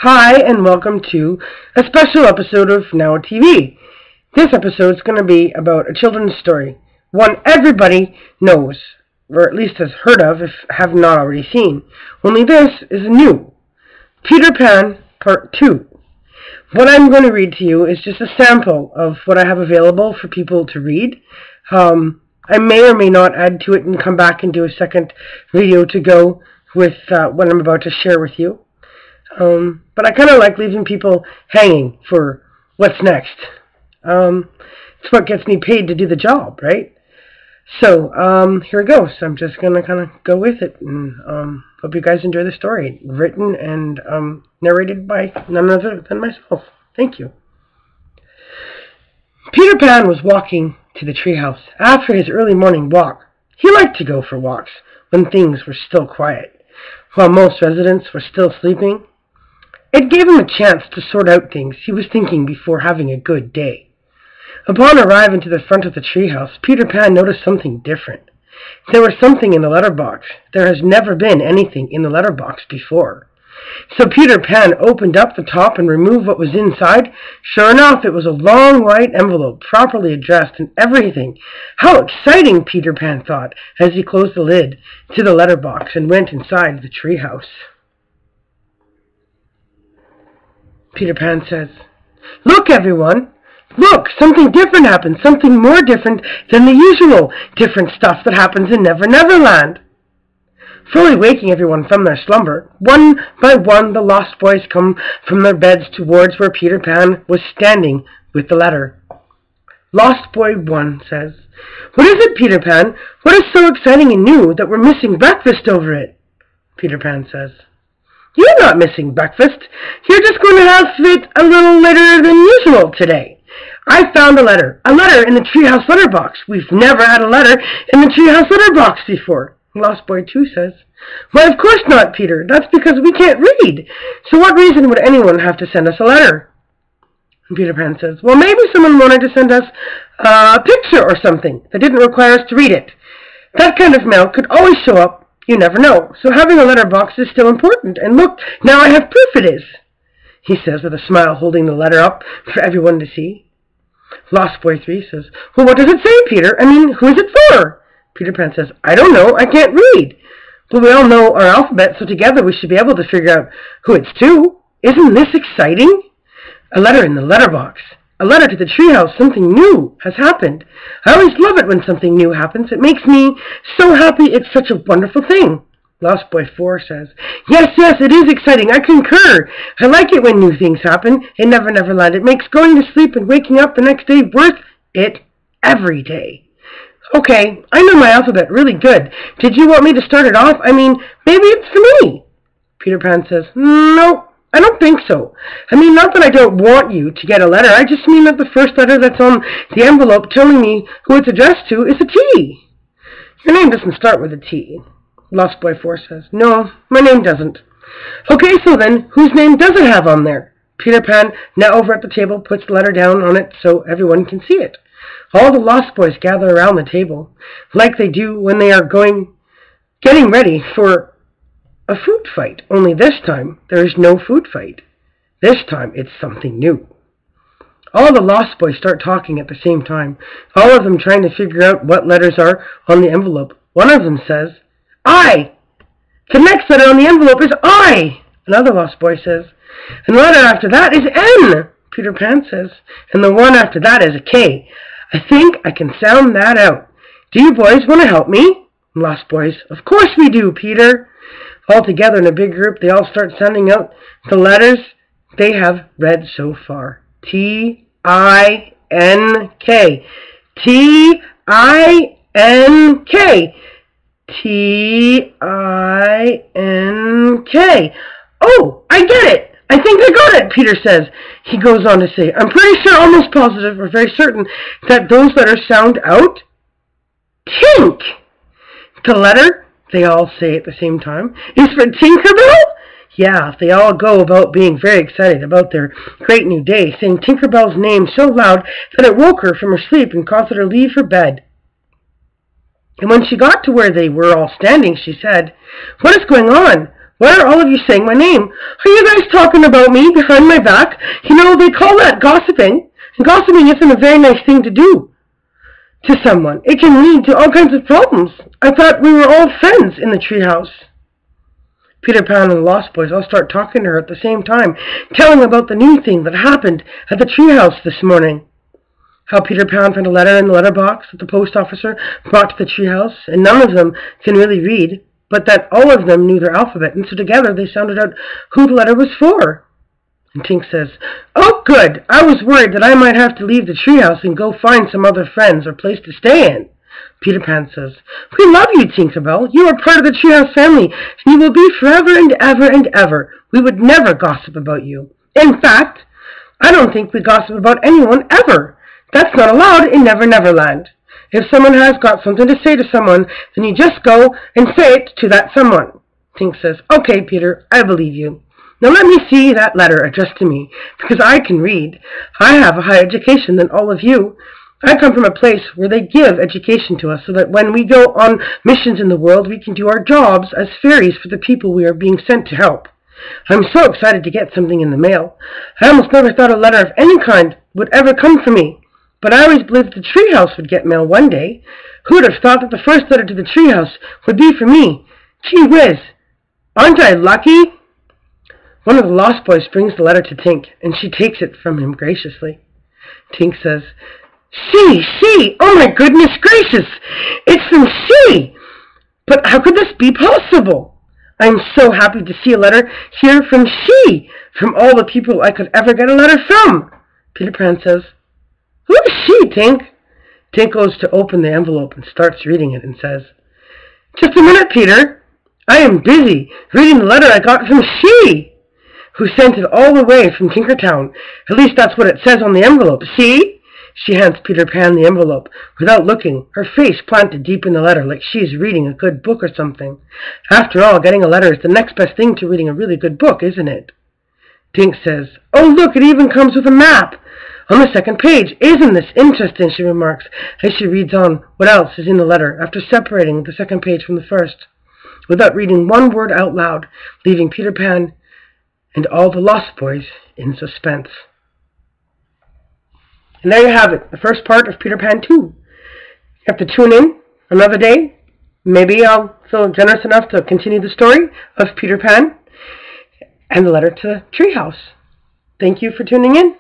Hi, and welcome to a special episode of Now TV. This episode is going to be about a children's story, one everybody knows, or at least has heard of if have not already seen. Only this is new. Peter Pan, Part 2. What I'm going to read to you is just a sample of what I have available for people to read. I may or may not add to it and come back and do a second video to go with what I'm about to share with you. But I kind of like leaving people hanging for what's next. It's what gets me paid to do the job, right? So, here it goes. I'm just going to kind of go with it, and hope you guys enjoy the story. Written and narrated by none other than myself. Thank you. Peter Pan was walking to the treehouse after his early morning walk. He liked to go for walks when things were still quiet, while most residents were still sleeping. It gave him a chance to sort out things he was thinking before having a good day. Upon arriving to the front of the treehouse, Peter Pan noticed something different. There was something in the letterbox. There has never been anything in the letterbox before. So Peter Pan opened up the top and removed what was inside. Sure enough, it was a long white envelope, properly addressed and everything. How exciting, Peter Pan thought, as he closed the lid to the letterbox and went inside the treehouse. Peter Pan says, "Look, everyone! Look! Something different happened! Something more different than the usual different stuff that happens in Never Never Land!" Fully waking everyone from their slumber, one by one the Lost Boys come from their beds towards where Peter Pan was standing with the letter. Lost Boy 1 says, "What is it, Peter Pan? What is so exciting and new that we're missing breakfast over it?" Peter Pan says, "You're not missing breakfast. You're just going to have it a little later than usual today. I found a letter in the treehouse letterbox. We've never had a letter in the treehouse letterbox before." Lost Boy 2 says, "Why, of course not, Peter. That's because we can't read. So what reason would anyone have to send us a letter?" And Peter Pan says, "Well, maybe someone wanted to send us a picture or something that didn't require us to read it. That kind of mail could always show up. You never know. So having a letterbox is still important. And look, now I have proof it is," he says with a smile, holding the letter up for everyone to see. Lost Boy 3 says, "Well, what does it say, Peter? I mean, who is it for?" Peter Pan says, "I don't know. I can't read. But we all know our alphabet, so together we should be able to figure out who it's to. Isn't this exciting? A letter in the letterbox. A letter to the treehouse. Something new has happened. I always love it when something new happens. It makes me so happy. It's such a wonderful thing." Lost Boy 4 says, Yes, it is exciting. I concur. I like it when new things happen in Never Never Land. It makes going to sleep and waking up the next day worth it every day." "Okay, I know my alphabet really good. Did you want me to start it off? I mean, maybe it's for me." Peter Pan says, "No, I don't think so. I mean, not that I don't want you to get a letter. I just mean that the first letter that's on the envelope telling me who it's addressed to is a T. Your name doesn't start with a T." Lost Boy 4 says, "No, my name doesn't." "Okay, so then, whose name does it have on there?" Peter Pan, now over at the table, puts the letter down on it so everyone can see it. All the Lost Boys gather around the table, like they do when they are getting ready for a food fight. Only this time, there is no food fight. This time, it's something new. All the Lost Boys start talking at the same time, all of them trying to figure out what letters are on the envelope. One of them says, "I! The next letter on the envelope is I!" Another Lost Boy says, "And the letter after that is N!" Peter Pan says, "And the one after that is a K. I think I can sound that out. Do you boys want to help me?" Lost Boys, "Of course we do, Peter." All together in a big group, they all start sounding out the letters they have read so far. T-I-N-K. T-I-N-K. T-I-N-K. "Oh, I get it. I think I got it," Peter says. He goes on to say, "I'm pretty sure, almost positive, or very certain, that those letters sound out Tink. The letter," they all say at the same time, "is for Tinkerbell?" Yeah, they all go about being very excited about their great new day, saying Tinkerbell's name so loud that it woke her from her sleep and caused her to leave her bed. And when she got to where they were all standing, she said, "What is going on? Why are all of you saying my name? Are you guys talking about me behind my back? You know, they call that gossiping. And gossiping isn't a very nice thing to do to someone. It can lead to all kinds of problems. I thought we were all friends in the treehouse. Peter Pan and the Lost Boys all start talking to her at the same time, telling about the new thing that happened at the treehouse this morning. How Peter Pan found a letter in the letterbox that the post officer brought to the treehouse, and none of them can really read, but that all of them knew their alphabet, and so together they sounded out who the letter was for. And Tink says, "Oh, good. I was worried that I might have to leave the treehouse and go find some other friends or place to stay in." Peter Pan says, "We love you, Tinkerbell. You are part of the treehouse family, and you will be forever and ever and ever. We would never gossip about you. In fact, I don't think we gossip about anyone ever. That's not allowed in Never Never Land. If someone has got something to say to someone, then you just go and say it to that someone." Tink says, "Okay, Peter, I believe you. Now let me see that letter addressed to me, because I can read. I have a higher education than all of you. I come from a place where they give education to us so that when we go on missions in the world, we can do our jobs as fairies for the people we are being sent to help. I'm so excited to get something in the mail. I almost never thought a letter of any kind would ever come for me, but I always believed the treehouse would get mail one day. Who would have thought that the first letter to the treehouse would be for me? Gee whiz, aren't I lucky?" One of the Lost Boys brings the letter to Tink, and she takes it from him graciously. Tink says, See! Oh my goodness gracious! It's from C! But how could this be possible? I'm so happy to see a letter here from C, from all the people I could ever get a letter from. Peter Pan says, "Who is she, Tink?" Tink goes to open the envelope and starts reading it and says, "Just a minute, Peter. I am busy reading the letter I got from she, who sent it all the way from Tinkertown. At least that's what it says on the envelope. See?" She hands Peter Pan the envelope without looking, her face planted deep in the letter like she is reading a good book or something. After all, getting a letter is the next best thing to reading a really good book, isn't it? Tink says, "Oh, look, it even comes with a map on the second page. Isn't this interesting?" she remarks as she reads on what else is in the letter after separating the second page from the first, without reading one word out loud, leaving Peter Pan and all the Lost Boys in suspense. And there you have it, the first part of Peter Pan 2. You have to tune in another day. Maybe I'll feel generous enough to continue the story of Peter Pan and the letter to the treehouse. Thank you for tuning in.